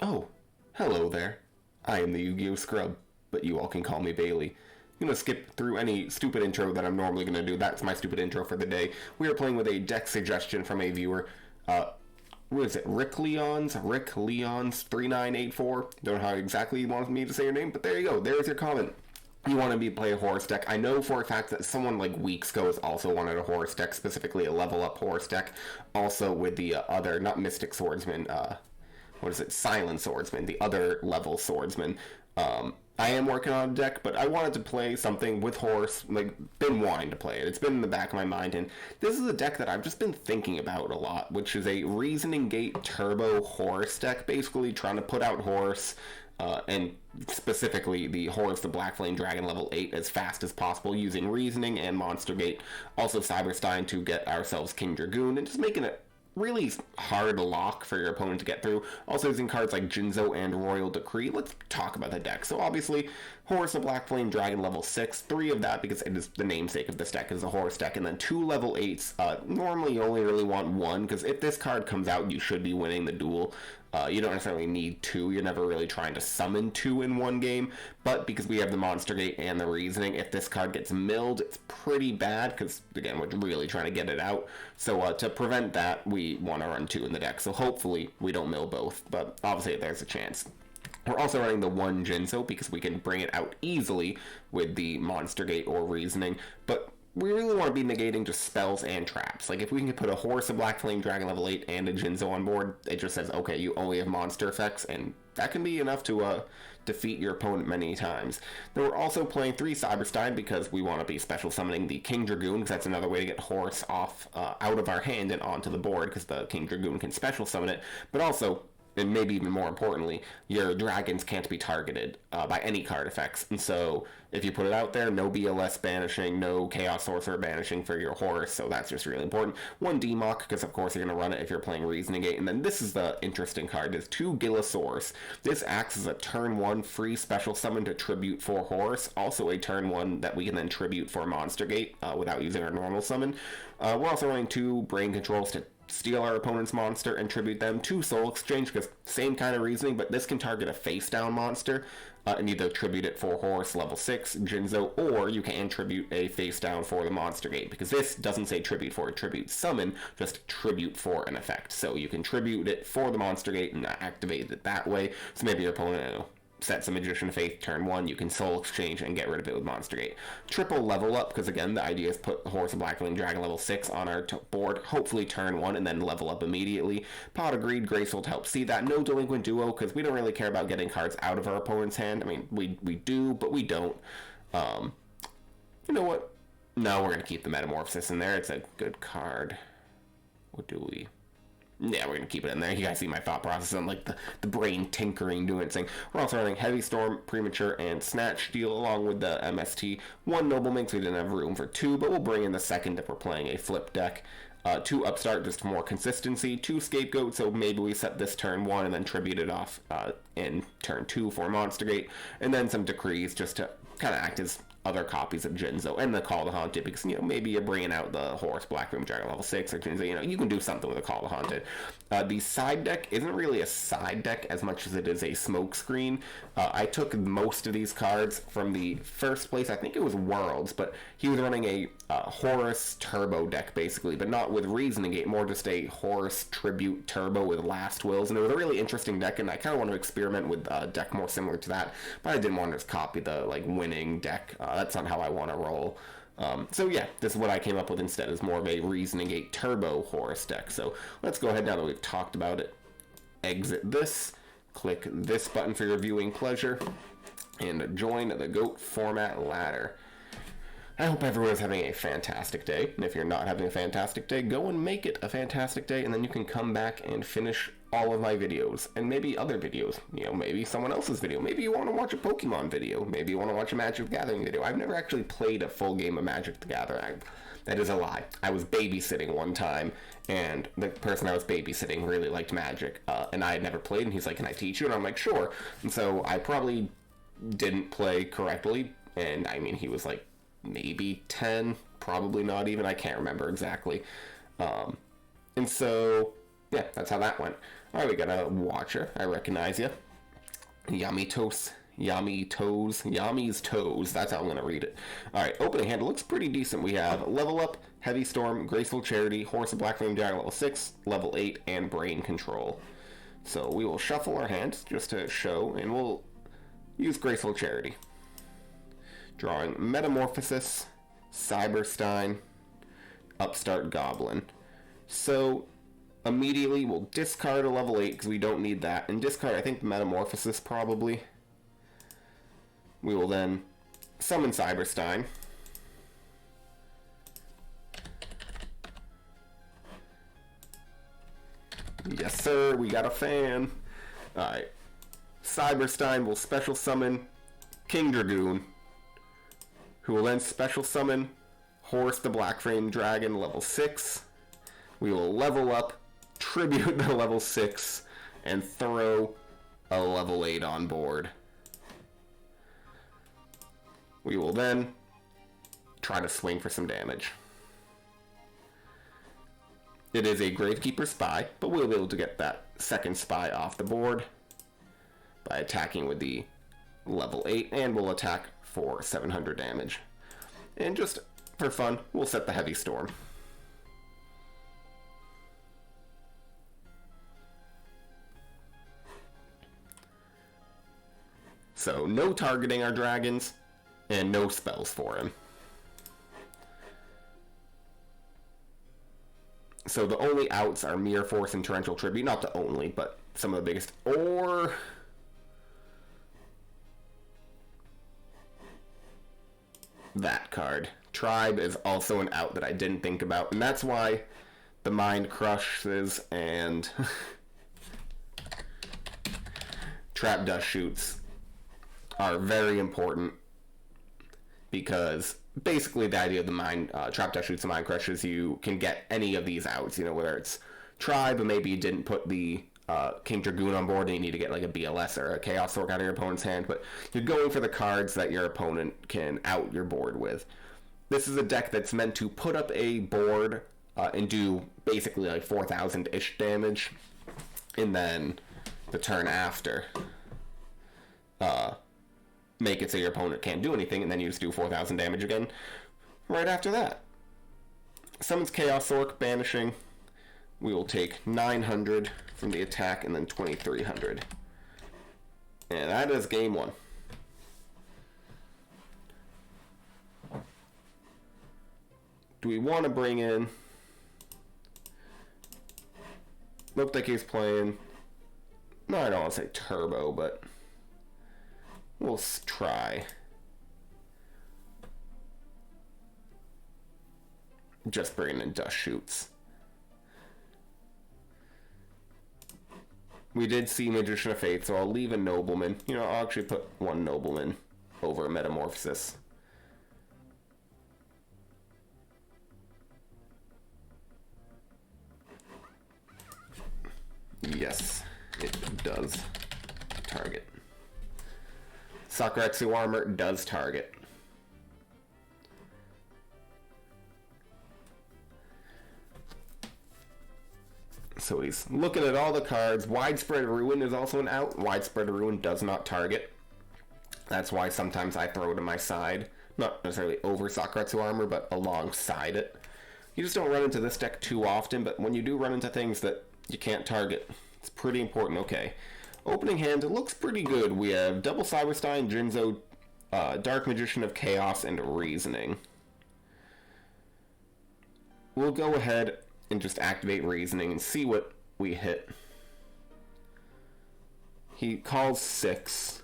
Oh, hello there. I am the Yu-Gi-Oh! Scrub, but you all can call me Bailey. I'm going to skip through any stupid intro that I'm normally going to do. That's my stupid intro for the day. We are playing with a deck suggestion from a viewer. What is it? Rick Leon's 3984. Don't know how exactly you want me to say your name, but there you go. There's your comment. You want to play a Horus deck. I know for a fact that someone like weeks ago has also wanted a Horus deck, specifically a level up Horus deck. Also with the other, not Mystic Swordsman, Silent Swordsman, the other level swordsman. I am working on a deck, but I wanted to play something with Horus, been wanting to play it. It's been in the back of my mind, and this is a deck that I've just been thinking about a lot, which is a Reasoning Gate Turbo Horus deck, basically trying to put out Horus, and specifically the Horus the Black Flame Dragon level 8 as fast as possible using Reasoning and Monster Gate, also Cyberstein to get ourselves King Dragoon, and just making it really hard lock for your opponent to get through. Also using cards like Jinzo and Royal Decree. Let's talk about the deck. So obviously, Horus the Black Flame Dragon level 6, 3 of that because it is the namesake of this deck is a Horus deck, and then 2 level 8s. Normally you only really want 1, because if this card comes out, you should be winning the duel. You don't necessarily need 2. You're never really trying to summon 2 in one game, but because we have the Monster Gate and the Reasoning, if this card gets milled, it's pretty bad, because, again, we're really trying to get it out. So to prevent that, we want to run 2 in the deck, so hopefully we don't mill both, but obviously there's a chance. We're also running the 1 Jinzo, because we can bring it out easily with the Monster Gate or Reasoning, but we really want to be negating just spells and traps. Like, if we can put a Horus of Black Flame Dragon level 8 and a Jinzo on board, it just says, okay, you only have monster effects, and that can be enough to defeat your opponent many times. Then we're also playing 3 Cyberstein because we want to be special summoning the King Dragoon, because that's another way to get Horus off out of our hand and onto the board, because the King Dragoon can special summon it, but also, and maybe even more importantly, your dragons can't be targeted by any card effects. And so if you put it out there, no BLS banishing, no Chaos Sorcerer banishing for your Horus, so that's just really important. 1 Demock, because of course you're going to run it if you're playing Reasoning Gate. And then this is the interesting card, is 2 Gilasaurs. This acts as a turn 1 free special summon to tribute for Horus, also a turn 1 that we can then tribute for Monster Gate without using our normal summon. We're also running 2 Brain Controls to steal our opponent's monster and tribute them to Soul Exchange, because same kind of reasoning, but this can target a face down monster and either tribute it for Horus level 6 Jinzo, or you can tribute a face down for the Monster Gate, because this doesn't say tribute for a tribute summon, just tribute for an effect. So you can tribute it for the Monster Gate and activate it that way. So maybe your opponent sets a Magician of Faith turn 1, you can Soul Exchange and get rid of it with Monster Gate. Triple level up, because again, the idea is put Horus of Black Flame Dragon level 6 on our board, hopefully turn 1, and then level up immediately. Pot of Greed, Graceful to help see that. No Delinquent Duo, because we don't really care about getting cards out of our opponent's hand. I mean, we do, but we don't. You know what? No, we're going to keep the Metamorphosis in there. It's a good card. What do we... Yeah, we're going to keep it in there. You guys see my thought process on the brain tinkering, doing its thing. We're also running Heavy Storm, Premature, and Snatch Steal along with the MST. 1 Noble Minx, we didn't have room for 2, but we'll bring in the second if we're playing a flip deck. 2 Upstart, just for more consistency. 2 Scapegoat, so maybe we set this turn 1 and then tribute it off in turn 2 for Monster Gate. And then some Decrees just to kind of act as other copies of Jinzo, and the Call to Haunted, because, maybe you're bringing out the Horus Black Flame Dragon level 6 or Jinzo, you can do something with a Call to Haunted. The side deck isn't really a side deck as much as it is a smoke screen. I took most of these cards from the first place, I think it was Worlds, but he was running a Horus Turbo deck, basically, but not with Reasoning Gate, more just a Horus Tribute Turbo with Last Wills, and it was a really interesting deck, and I kind of want to experiment with a deck more similar to that, but I didn't want to just copy the, winning deck. That's not how I want to roll. So yeah, this is what I came up with instead, is more of a Reasoning Gate Turbo Horus deck. So let's go ahead, now that we've talked about it, exit this, click this button for your viewing pleasure, and join the GOAT format ladder. I hope everyone is having a fantastic day, and if you're not having a fantastic day, go and make it a fantastic day, and then you can come back and finish all of my videos, and maybe other videos, maybe someone else's video, maybe you want to watch a Pokemon video, maybe you want to watch a Magic the Gathering video. I've never actually played a full game of Magic the Gathering. That is a lie. I was babysitting one time, and the person I was babysitting really liked Magic, and I had never played, and he's like, can I teach you? And I'm like, sure. And so I probably didn't play correctly, and I mean, he was like, maybe 10, probably not even, I can't remember exactly. And so, yeah, that's how that went. Alright, we got a Watcher. I recognize you. Yummy Toast. Yummy Toes. Yami's Toes. That's how I'm going to read it. Alright, opening hand. It looks pretty decent. We have Level Up, Heavy Storm, Graceful Charity, Horus of Black Flame Dragon level 6, level 8, and Brain Control. So we will shuffle our hands just to show, and we'll use Graceful Charity. Drawing Metamorphosis, Cyberstein, Upstart Goblin. So immediately we'll discard a level 8 because we don't need that, and discard, I think, Metamorphosis probably. We will then summon Cyberstein. Yes, sir, we got a fan. Alright. Cyberstein will special summon King Dragoon, who will then special summon Horus the Black Flame Dragon level 6. We will level up, tribute the level 6, and throw a level 8 on board. We will then try to swing for some damage. It is a Gravekeeper spy, but we'll be able to get that second spy off the board by attacking with the level 8, and we'll attack for 700 damage. And just for fun, we'll set the Heavy Storm. So no targeting our dragons, and no spells for him. So the only outs are Mirror Force and Torrential Tribute. Not the only, but some of the biggest. Or that card. Tribe is also an out that I didn't think about, and that's why the Mind Crushes and Trap Dust Shoots are very important, because basically the idea of the mind Trap Dust Shoots and Mind Crushes, you can get any of these outs, you know, whether it's Tribe, but maybe you didn't put the King Dragoon on board and you need to get like a BLS or a Chaos Orc out of your opponent's hand, but you're going for the cards that your opponent can out your board with. This is a deck that's meant to put up a board and do basically like 4,000-ish damage, and then the turn after make it so your opponent can't do anything, and then you just do 4,000 damage again right after that. Summons Chaos Orc, banishing. We will take 900 from the attack and then 2,300. And that is game one. Do we want to bring in... Looked like he's playing... No, I don't want to say Turbo, but... We'll try. Just bringing in Dust Shoots. We did see Magician of Fate, so I'll leave a Nobleman. You know, I'll actually put one Nobleman over Metamorphosis. Yes, it does target. Sakuretsu Armor does target. So he's looking at all the cards. Widespread Ruin is also an out. Widespread Ruin does not target. That's why sometimes I throw it to my side. Not necessarily over Sakuretsu Armor, but alongside it. You just don't run into this deck too often, but when you do run into things that you can't target, it's pretty important. Okay. Opening hand, it looks pretty good. We have Double Cyberstein, Jinzo, Dark Magician of Chaos, and Reasoning. We'll go ahead and just activate Reasoning and see what we hit. He calls 6.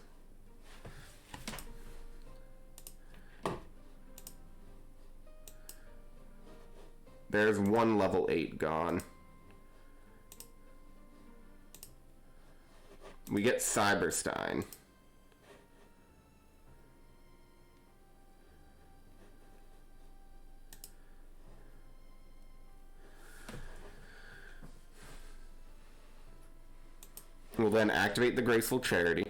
There's one level 8 gone. We get Cyberstein. We'll then activate the Graceful Charity.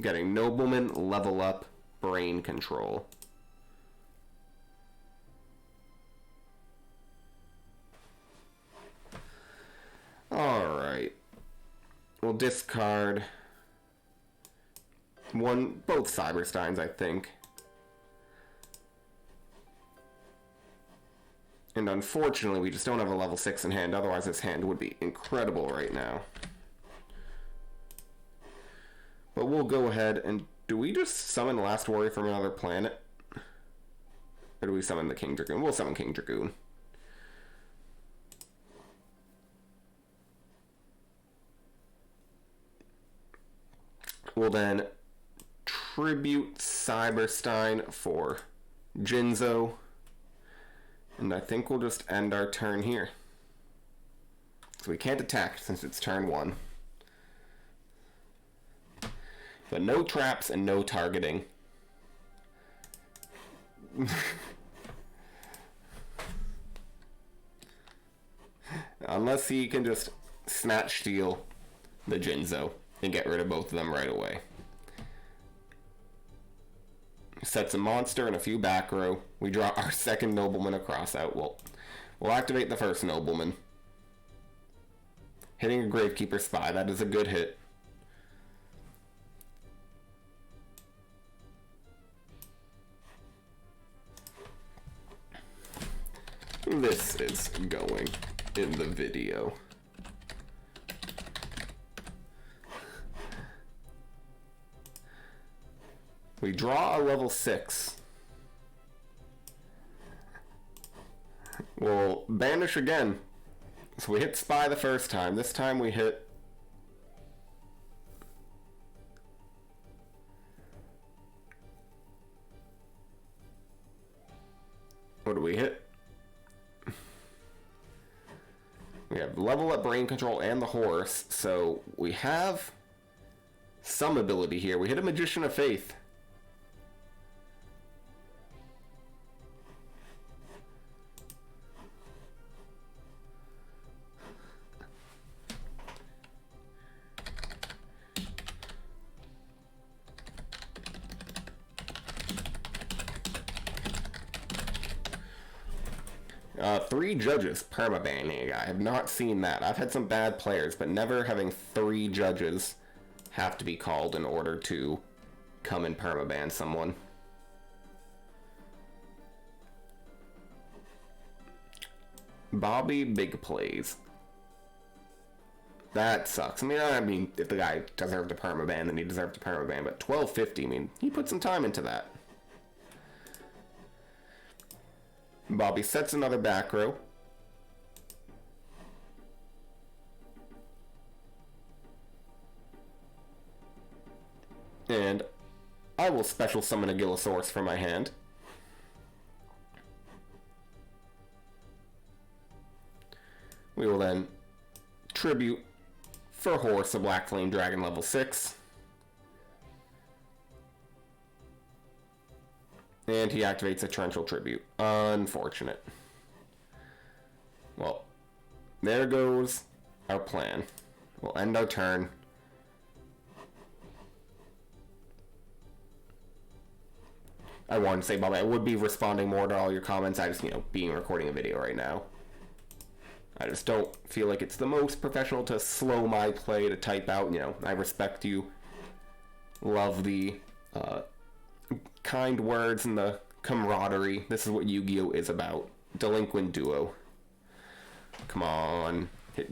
Getting Nobleman, Level Up, Brain Control. we'll discard both Cybersteins, I think. And unfortunately, we just don't have a level 6 in hand. Otherwise, this hand would be incredible right now. But we'll go ahead and... Do we just summon Last Warrior from another planet? Or do we summon the King Dragoon? We'll summon King Dragoon. We'll then tribute Cyberstein for Jinzo. And I think we'll just end our turn here. So we can't attack since it's turn 1. But no traps and no targeting. Unless he can just snatch steal the Jinzo and get rid of both of them right away. Sets a monster and a few back row. We draw our second nobleman across out. We'll activate the first nobleman. Hitting a Gravekeeper spy. That is a good hit. This is going in the video. We draw a level 6. We'll banish again. So we hit Spy the first time. This time we hit... What do we hit? We have level up Brain Control and the Horus, so we have some ability here. We hit a Magician of Faith. Three judges permabanning. I have not seen that. I've had some bad players, but never having 3 judges have to be called in order to come and permaban someone. Bobby Big Plays. That sucks. I mean, if the guy deserved a permaban, then he deserved a permaban, but 1250, I mean, he put some time into that. Bobby sets another back row. And I will special summon a Gillosaurus from my hand. We will then tribute for Horus, a Black Flame Dragon level 6. And he activates a Torrential Tribute. Unfortunate. Well, there goes our plan. We'll end our turn. I wanted to say, Bobby, I would be responding more to all your comments. I just, being recording a video right now. I just don't feel like it's the most professional to slow my play to type out. I respect you. Love the kind words and the camaraderie. This is what Yu-Gi-Oh is about. Delinquent duo. Come on. Hit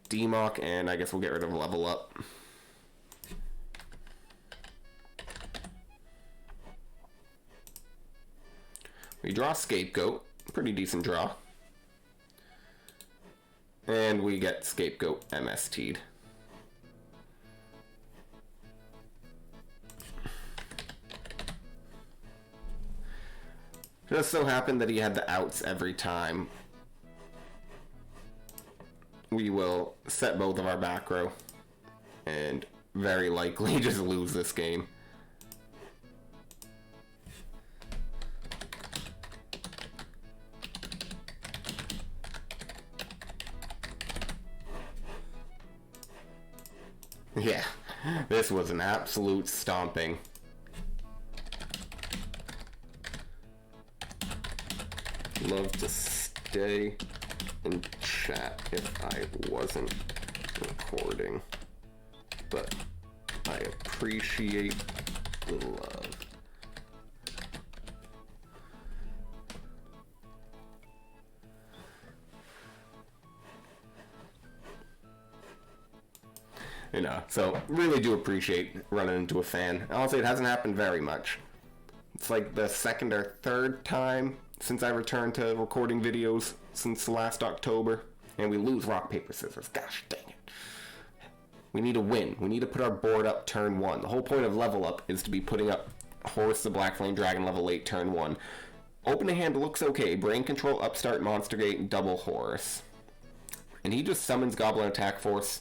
Demock, and I guess we'll get rid of level up. We draw Scapegoat. Pretty decent draw. And we get Scapegoat MST'd. Just so happened that he had the outs every time. We will set both of our back row and very likely just lose this game. Yeah, this was an absolute stomping. Love to stay and chat if I wasn't recording. but I appreciate the love. You know, so really do appreciate running into a fan. Honestly, it hasn't happened very much. It's like the second or third time since I returned to recording videos since last October, and we lose rock, paper, scissors. Gosh dang it. We need a win. We need to put our board up turn 1. The whole point of level up is to be putting up Horus the Black Flame Dragon level 8 turn 1. Opening hand looks okay. Brain Control, Upstart, Monster Gate, double Horus. And he just summons Goblin Attack Force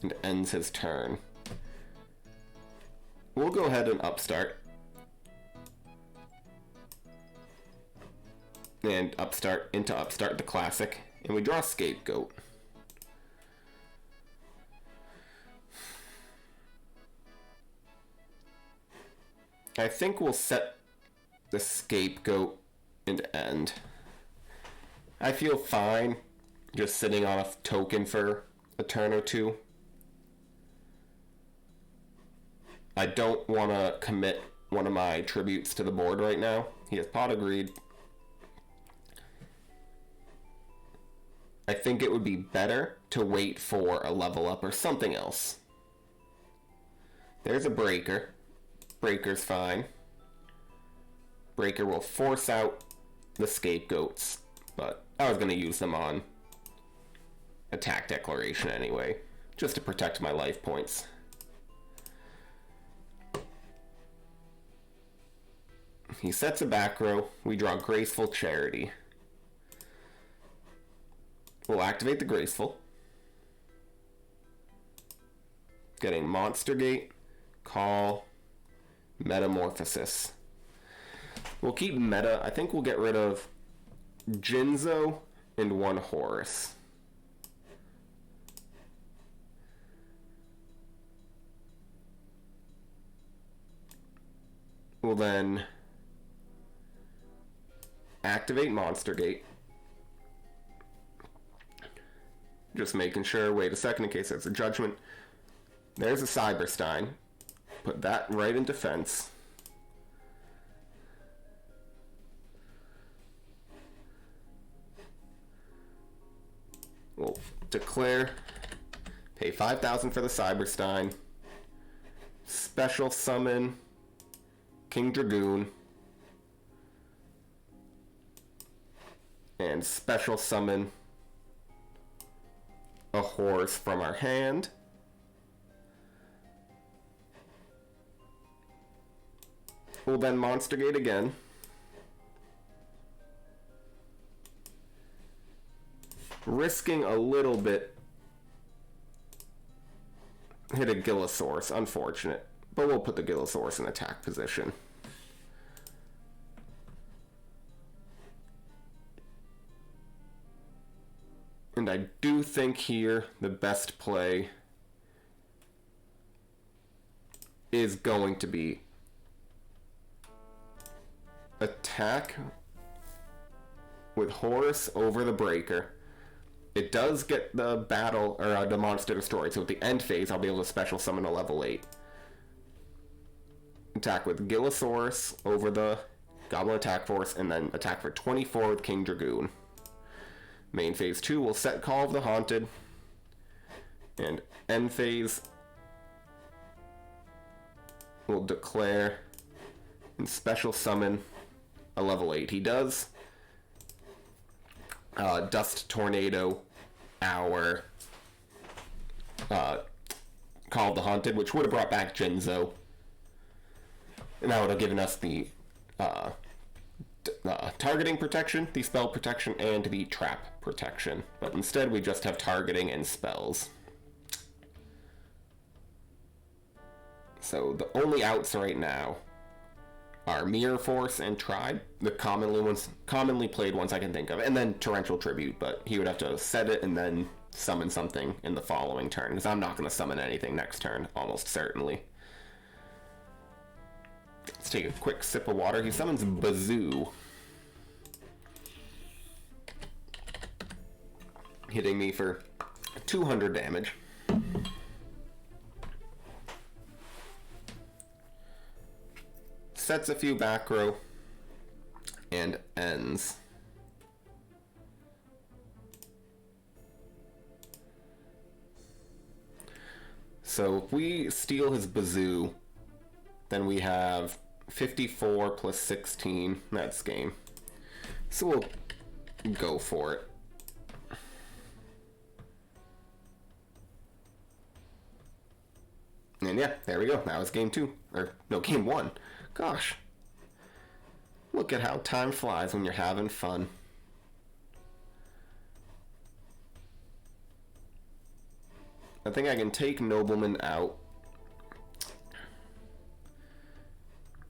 and ends his turn. We'll go ahead and Upstart. And Upstart the Classic. And we draw Scapegoat. I think we'll set the Scapegoat and end. I feel fine just sitting on a token for a turn or two. I don't want to commit one of my tributes to the board right now. He has Pot of Greed. I think it would be better to wait for a level up or something else. There's a Breaker. Breaker's fine. Breaker will force out the Scapegoats, but I was going to use them on Attack Declaration anyway, just to protect my life points. He sets a back row. We draw Graceful Charity. We'll activate the Graceful. Getting Monster Gate, Call, Metamorphosis. We'll keep Meta. I think we'll get rid of Jinzo and 1 Horus. We'll then activate Monster Gate. Just making sure, wait a second in case there's a Judgment. There's a Cyberstein. Put that right in defense. We'll declare, pay 5,000 for the Cyberstein. Special summon King Dragoon. And special summon a Horus from our hand. We'll then Monster Gate again. Risking a little bit. Hit a Gillosaurus, unfortunate. But we'll put the Gillosaurus in attack position. And I do think here the best play is going to be attack with Horus over the Breaker. It does get the battle, or the monster destroyed, so at the end phase I'll be able to special summon a level 8. Attack with Gillosaurus over the Goblin Attack Force, and then attack for 24 with King Dragoon. Main phase 2 will set Call of the Haunted, and end phase will declare and special summon a level 8. He does Dust Tornado our Call of the Haunted, which would have brought back Jinzo, and that would have given us the targeting protection, the spell protection, and the trap protection. But instead we just have targeting and spells. So the only outs right now are Mirror Force and Tribe, the commonly played ones I can think of, and then Torrential Tribute, but he would have to set it and then summon something in the following turn, because I'm not going to summon anything next turn, almost certainly. Let's take a quick sip of water. He summons Bazoo, hitting me for 200 damage. sets a few back row and ends. So if we steal his bazoo, then we have 54 plus 16. That's game. So we'll go for it. And yeah, there we go. That was game 2. Or, no, game 1. Gosh. Look at how time flies when you're having fun. I think I can take Nobleman out.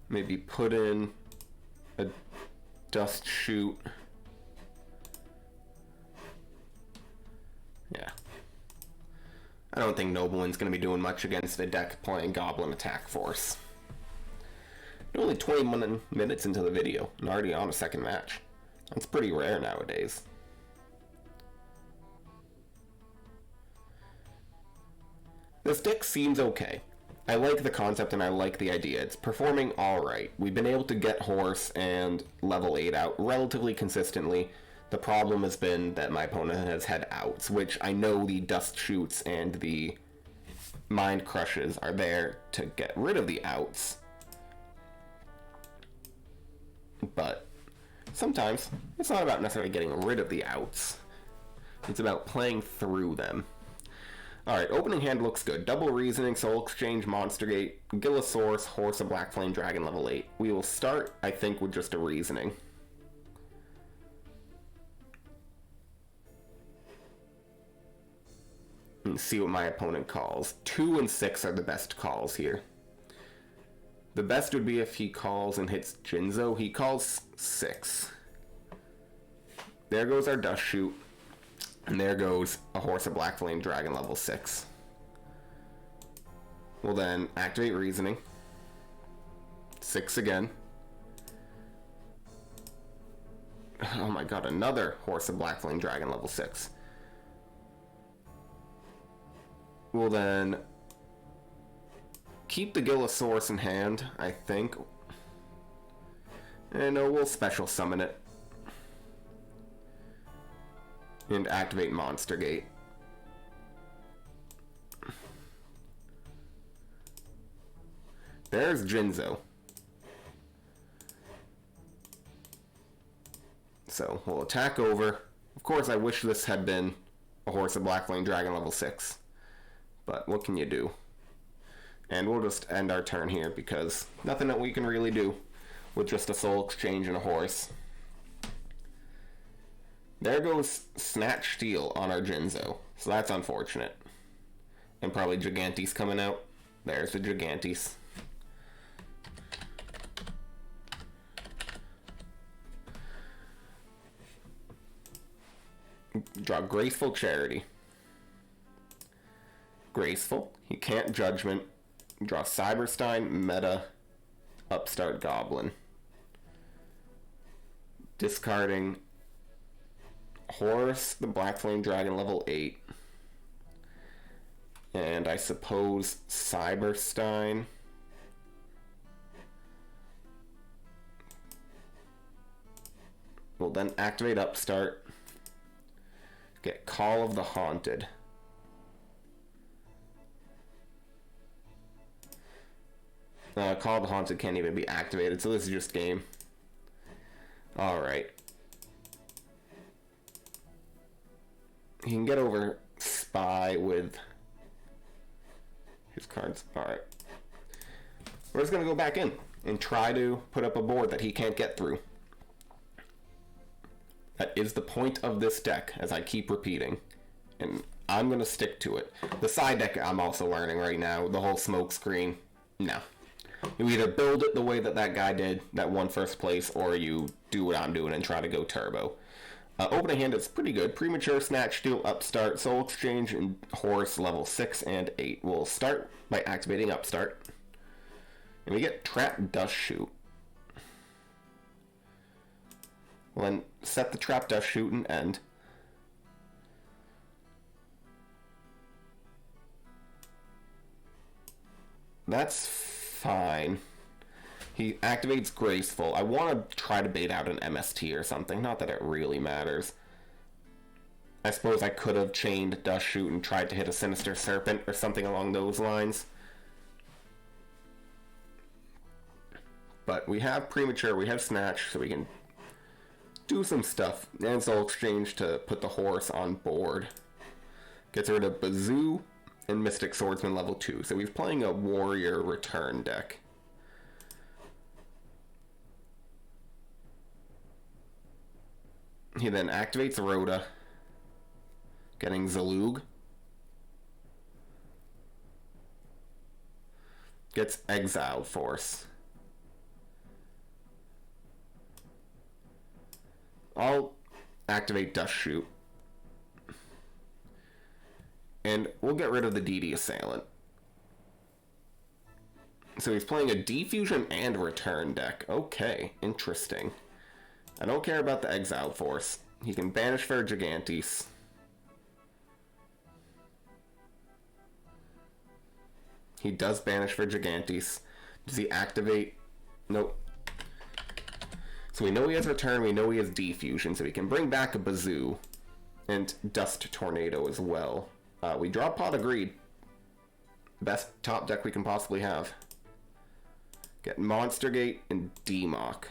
Maybe put in a Dust Shoot. Yeah. I don't think Nobleman's going to be doing much against a deck playing Goblin Attack Force. We're only 21 minutes into the video and already on a second match. That's pretty rare nowadays. This deck seems okay. I like the concept and I like the idea. It's performing alright. We've been able to get Horus and level 8 out relatively consistently. The problem has been that my opponent has had outs, which I know the Dust Shoots and the Mind Crushes are there to get rid of the outs. But sometimes it's not about necessarily getting rid of the outs. It's about playing through them. Alright, opening hand looks good. Double Reasoning, Soul Exchange, Monster Gate, Gillosaurus, Horse of Black Flame, Dragon level 8. We will start, I think, with just a Reasoning. And see what my opponent calls. 2 and 6 are the best calls here. The best would be if he calls and hits Jinzo. He calls 6. There goes our Dust Shoot. And there goes a Horse of Black Flame Dragon level 6. We'll then activate Reasoning. 6 again. Oh my god, another Horse of Black Flame Dragon level 6. We'll then keep the Gillosaurus in hand, I think. And we'll special summon it. And activate Monster Gate. There's Jinzo. So we'll attack over. Of course, I wish this had been a Horse of Black Flame Dragon level 6. But what can you do? And we'll just end our turn here because nothing that we can really do with just a Soul Exchange and a Horse. There goes Snatch Steel on our Jinzo, so that's unfortunate. And probably Gigantes coming out. There's the Gigantes. Draw Graceful Charity. Graceful. He can't Judgment. Draw Cyberstein, Meta, Upstart Goblin. Discarding Horus, the Black Flame Dragon level 8. And I suppose Cyberstein. We'll then activate Upstart. Get Call of the Haunted. Call of the Haunted can't even be activated, so this is just game. Alright. He can get over Spy with his cards. Alright. We're just going to go back in and try to put up a board that he can't get through. That is the point of this deck, as I keep repeating. And I'm going to stick to it. The side deck I'm also learning right now. The whole smoke screen. No. You either build it the way that that guy did, that won first place, or you do what I'm doing and try to go turbo. Opening hand is pretty good. Premature, Snatch, Steal, Upstart, Soul Exchange, and Horus level 6 and 8. We'll start by activating Upstart. And we get Trap Dust Shoot. We'll then set the Trap Dust Shoot and end. That's fine. He activates Graceful. I want to try to bait out an MST or something. Not that it really matters. I suppose I could have chained Dust Shoot and tried to hit a Sinister Serpent or something along those lines. But we have Premature, we have Snatch, so we can do some stuff. And Soul Exchange to put the Horus on board. Gets rid of Bazoo and Mystic Swordsman level 2. So he's playing a Warrior Return deck. He then activates Rhoda, getting Zalug. Gets Exiled Force. I'll activate Dust Shoot. And we'll get rid of the DD Assailant. So he's playing a Defusion and Return deck. Okay, interesting. I don't care about the Exile Force. He can banish for Gigantes. He does banish for Gigantes. Does he activate? Nope. So we know he has Return, we know he has Defusion, so he can bring back a Bazoo. And Dust Tornado as well. We draw Pot of Greed. Best top deck we can possibly have. Get Monster Gate and Demock.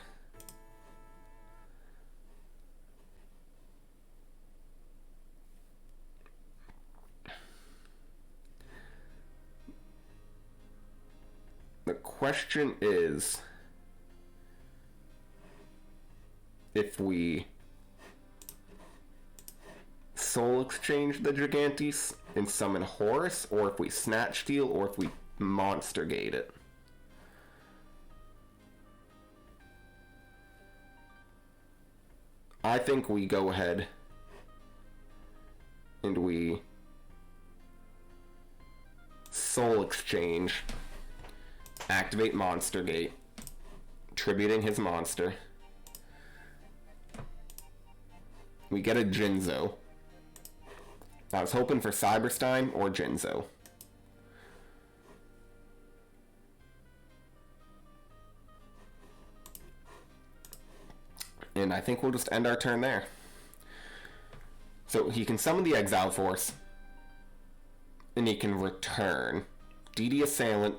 The question is if we Soul Exchange the Gigantes and summon Horus, or if we Snatch Steal, or if we Monster Gate it. I think we go ahead and we Soul Exchange, activate Monster Gate, tributing his monster. We get a Jinzo. I was hoping for Cyberstein or Jinzo. And I think we'll just end our turn there. So he can summon the Exile Force. And he can return. DD Assailant.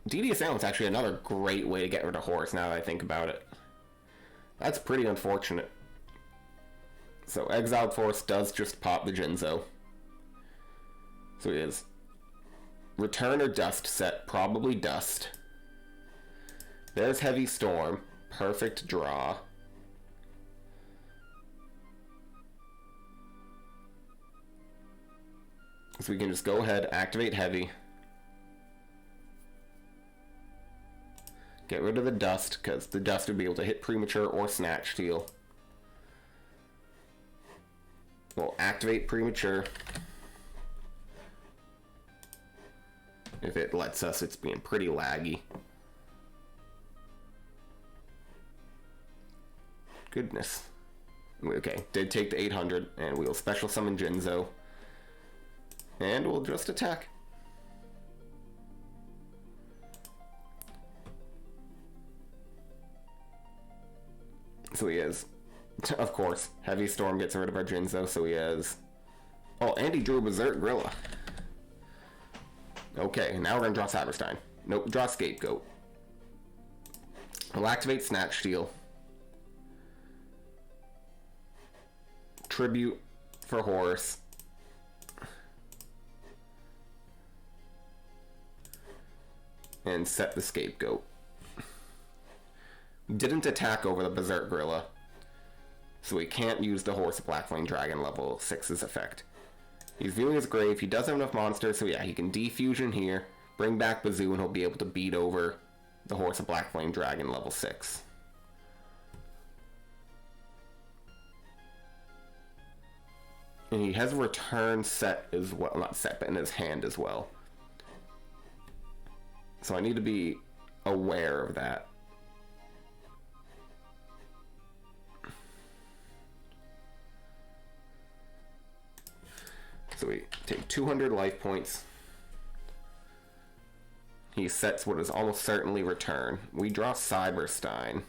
DD Assailant's actually another great way to get rid of Horus now that I think about it. That's pretty unfortunate. So Exiled Force does just pop the Jinzo. So he is Return or Dust set, probably Dust. There's Heavy Storm, perfect draw. So we can just go ahead, activate Heavy. Get rid of the Dust, because the Dust would be able to hit Premature or Snatch Steal. We'll activate Premature. If it lets us, it's being pretty laggy. Goodness. Okay, did take the 800, and we'll special summon Jinzo. And we'll just attack. So he has, of course, Heavy Storm gets rid of our Jinzo, so he has... Oh, and he drew Berserk Gorilla. Okay, now we're going to draw Cyberstein. Nope, draw Scapegoat. We'll activate Snatch Steal. Tribute for Horus. And set the Scapegoat. Didn't attack over the Berserk Gorilla, so he can't use the Horus Black Flame Dragon level 6's effect. He's viewing his grave, he does have enough monsters, so yeah, he can defusion here, bring back Bazoo, and he'll be able to beat over the Horus Black Flame Dragon level 6. And he has a return set as well, not set, but in his hand as well. So I need to be aware of that. So we take 200 life points. He sets what is almost certainly return. We draw Cyberstein.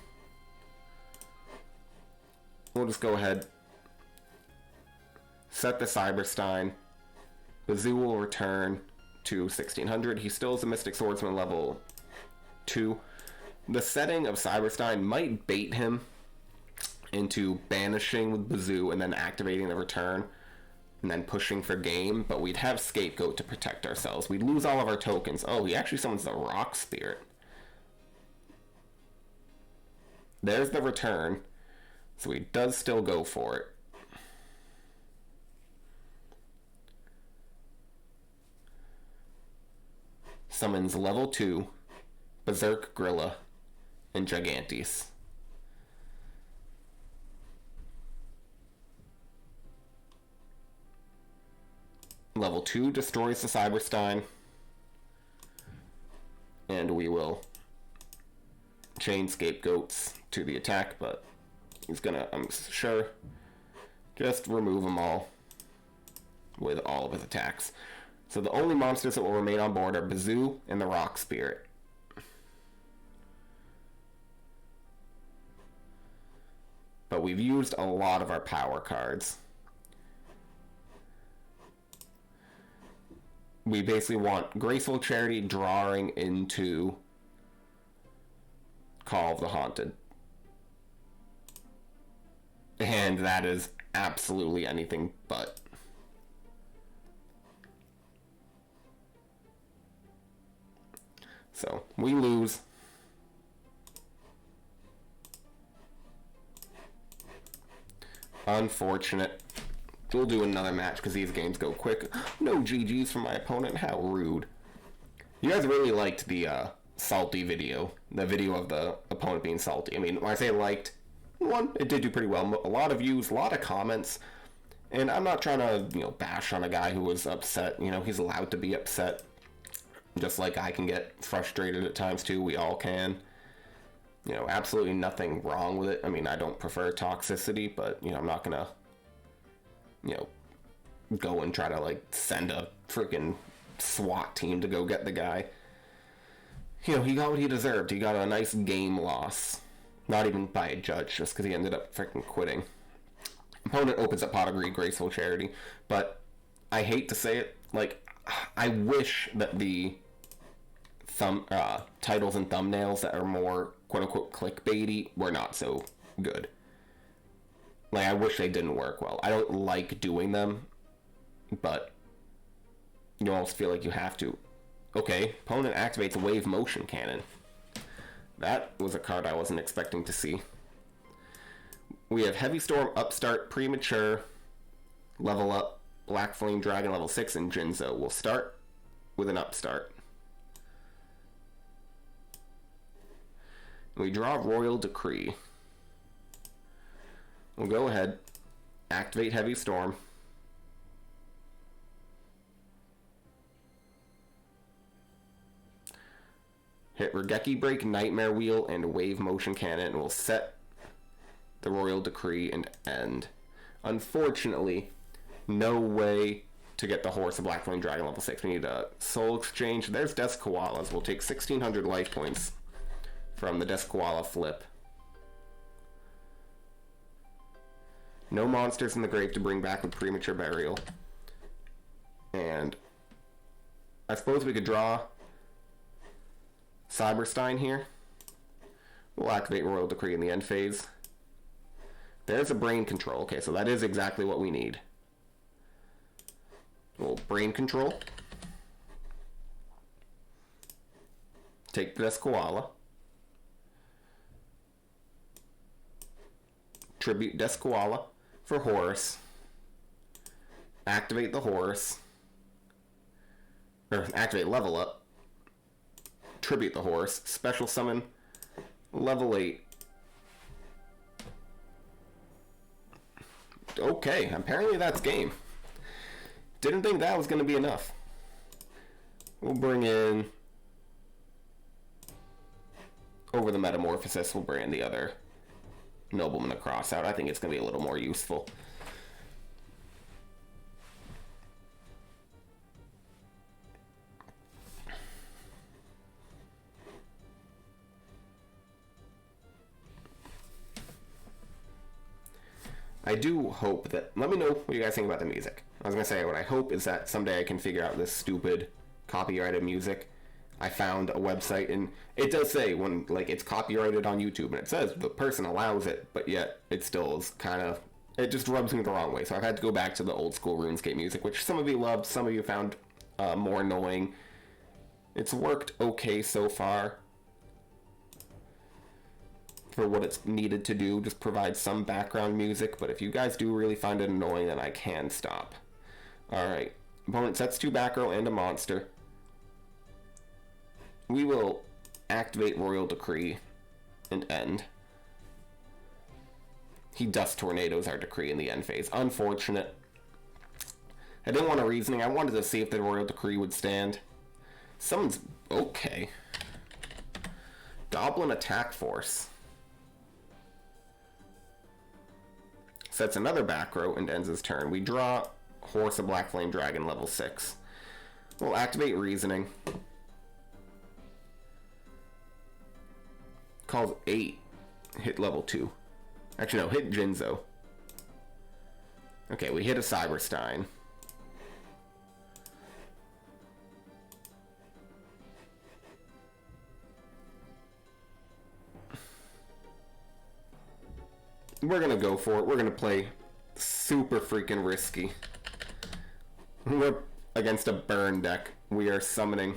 We'll just go ahead, set the Cyberstein. Bazoo will return to 1600. He still is a Mystic Swordsman level 2. The setting of Cyberstein might bait him into banishing with Bazoo and then activating the return and then pushing for game, but we'd have Scapegoat to protect ourselves. We'd lose all of our tokens. Oh, he actually summons the Rock Spirit. There's the return. So he does still go for it. Summons level 2, Berserk Grilla, and Gigantes. Level 2 destroys the Cyberstein. And we will chain Scapegoats to the attack, but he's gonna, I'm sure, just remove them all with all of his attacks. So the only monsters that will remain on board are Bazoo and the Rock Spirit. But we've used a lot of our power cards. We basically want Graceful Charity drawing into Call of the Haunted. And that is absolutely anything but. So, we lose. Unfortunate. We'll do another match because these games go quick. No GGs from my opponent. How rude. You guys really liked the salty video. The video of the opponent being salty. I mean, when I say liked, one, it did do pretty well. A lot of views, a lot of comments. And I'm not trying to, bash on a guy who was upset. He's allowed to be upset. Just like I can get frustrated at times too. We all can. Absolutely nothing wrong with it. I mean, I don't prefer toxicity, but, I'm not gonna, go and try to, send a freaking SWAT team to go get the guy. He got what he deserved. He got a nice game loss. Not even by a judge, just because he ended up freaking quitting. Opponent opens up Pot of Greed, Graceful Charity, but I hate to say it, I wish that the titles and thumbnails that are more quote-unquote clickbaity were not so good. I wish they didn't work well. I don't like doing them, but you almost feel like you have to. Okay, opponent activates a Wave Motion Cannon. That was a card I wasn't expecting to see. We have Heavy Storm, Upstart, Premature, Level Up, Black Flame Dragon level 6, and Jinzo. We'll start with an Upstart. We draw Royal Decree. We'll go ahead, activate Heavy Storm. Hit Regeki Break, Nightmare Wheel, and Wave Motion Cannon, and we'll set the Royal Decree and end. Unfortunately, no way to get the Horus of Black Flame Dragon level 6. We need a Soul Exchange. There's Death Koalas. We'll take 1,600 life points from the Death Koala flip. No monsters in the grave to bring back with Premature Burial. And I suppose we could draw Cyberstein here. We'll activate Royal Decree in the end phase. There's a Brain Control. Okay, so that is exactly what we need. We'll Brain Control. Take this Koala. Tribute Death Koala for Horus. Activate the Horus. Or activate Level Up. Tribute the Horus. Special Summon Level 8. Okay, apparently that's game. Didn't think that was going to be enough. We'll bring in... Over the Metamorphosis, we'll bring in the other Nobleman across out. I think it's going to be a little more useful. I do hope that... Let me know what you guys think about the music. I was going to say, what I hope is that someday I can figure out this stupid copyrighted music. I found a website, and it does say when, like, it's copyrighted on YouTube, and it says the person allows it, but yet it still is kind of... It just rubs me the wrong way, so I've had to go back to the old school RuneScape music, which some of you loved, some of you found more annoying. It's worked okay so far for what it's needed to do, just provide some background music, but if you guys do really find it annoying, then I can stop. Alright, opponent sets 2 back row and a monster. We will activate Royal Decree and end. He Dust Tornadoes our Decree in the end phase. Unfortunate. I didn't want a reasoning. I wanted to see if the Royal Decree would stand. Someone's... Okay. Goblin Attack Force. Sets another back row and ends his turn. We draw Horus, a Black Flame Dragon, level 6. We'll activate Reasoning. Calls 8. Hit level 2. Actually, no, hit Jinzo. Okay, we hit a Cyberstein. We're gonna go for it. We're gonna play super freaking risky. We're against a burn deck. We are summoning.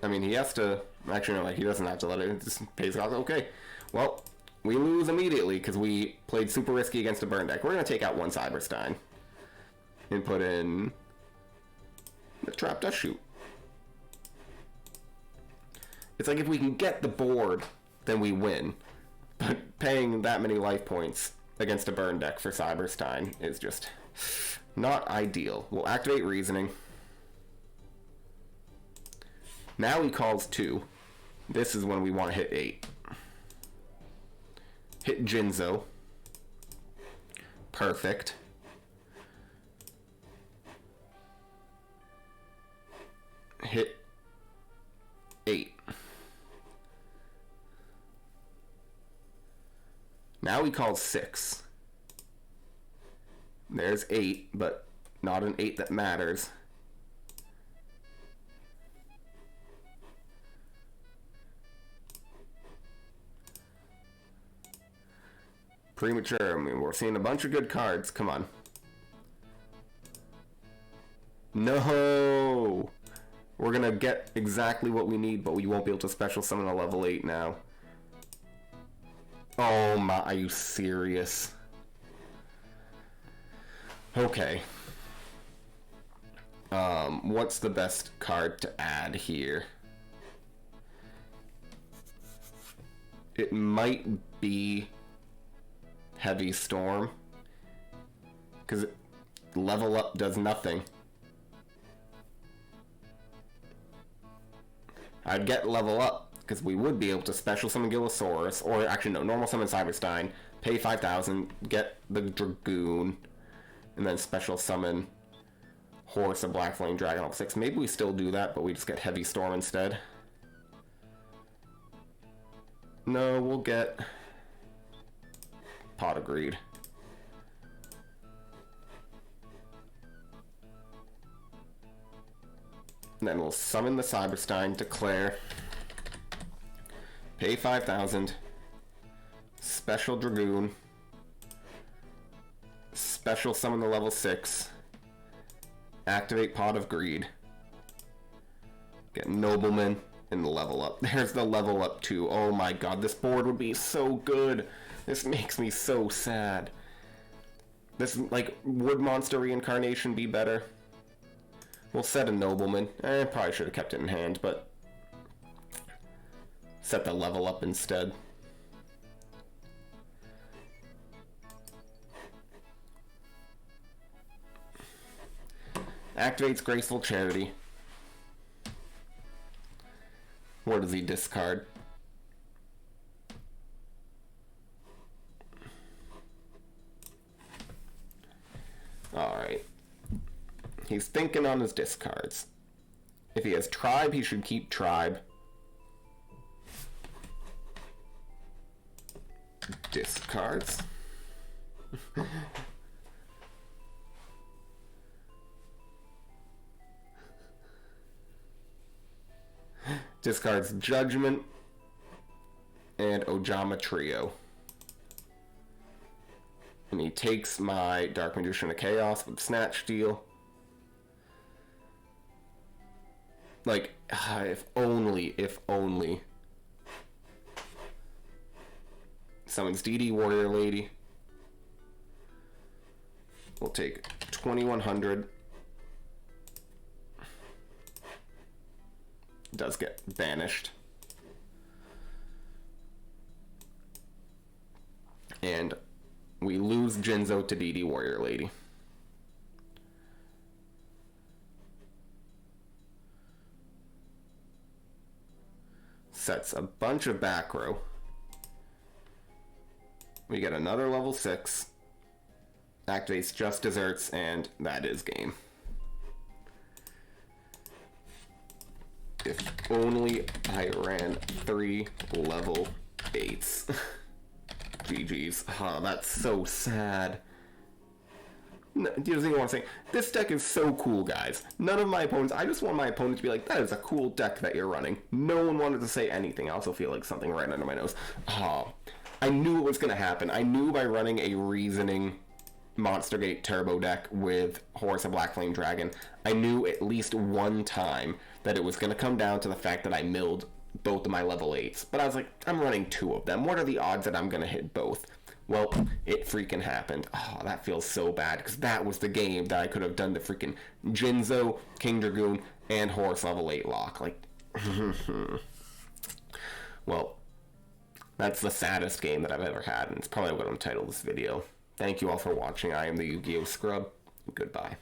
I mean, he has to... Actually, no, like, he doesn't have to let it. Just pays off. Okay. Well, we lose immediately because we played super risky against a burn deck. We're going to take out one Cyberstein and put in the Trap Dust Shoot. It's like if we can get the board, then we win. But paying that many life points against a burn deck for Cyberstein is just not ideal. We'll activate Reasoning. Now he calls 2. This is when we want to hit 8. Hit Jinzo. Perfect. Hit 8. Now he calls 6. There's 8, but not an 8 that matters. Premature. I mean, we're seeing a bunch of good cards. Come on. No! We're gonna get exactly what we need, but we won't be able to special summon a level 8 now. Oh my, are you serious? Okay. What's the best card to add here? It might be Heavy Storm, because level up does nothing. I'd get level up because we would be able to special summon Gillosaurus, or actually no, normal summon Cyberstein, pay 5,000, get the Dragoon, and then special summon Horus, a Black Flame Dragon level 6. Maybe we still do that, but we just get Heavy Storm instead. No, we'll get Pot of Greed. And then we'll summon the Cyberstein, declare, pay 5,000, special Dragoon, special summon the level 6, activate Pot of Greed, get Nobleman, and level up. There's the level up too. Oh my god, this board would be so good. This makes me so sad. This, like, would Monster Reincarnation be better? We'll set a Nobleman. Probably should have kept it in hand, but set the level up instead. Activates Graceful Charity. What does he discard? Alright. He's thinking on his discards. If he has Tribe, he should keep Tribe. Discards. Discards Judgment and Ojama Trio. And he takes my Dark Magician of Chaos with Snatch Steal. Like, if only. Summons DD Warrior Lady. We'll take 2100. Does get banished. And we lose Jinzo to DD Warrior Lady. Sets a bunch of back row. We get another level 6. Activates Just Desserts, and that is game. If only I ran 3 level 8s. GG's. Oh, that's so sad. No, do you see what I'm saying? This deck is so cool, guys. None of my opponents, I just want my opponent to be like, that is a cool deck that you're running. No one wanted to say anything. I also feel like something right under my nose. Oh, I knew it was going to happen. I knew by running a Reasoning Monstergate Turbo deck with Horus and Black Flame Dragon, I knew at least one time that it was going to come down to the fact that I milled both of my level 8s. But I was like, I'm running 2 of them. What are the odds that I'm going to hit both? Well, it freaking happened. Oh, that feels so bad, because that was the game that I could have done the freaking Jinzo, King Dragoon, and Horus level 8 lock. Like, well, that's the saddest game that I've ever had, and it's probably what I'm titled this video. Thank you all for watching. I am the YuGiOh Scrub. Goodbye.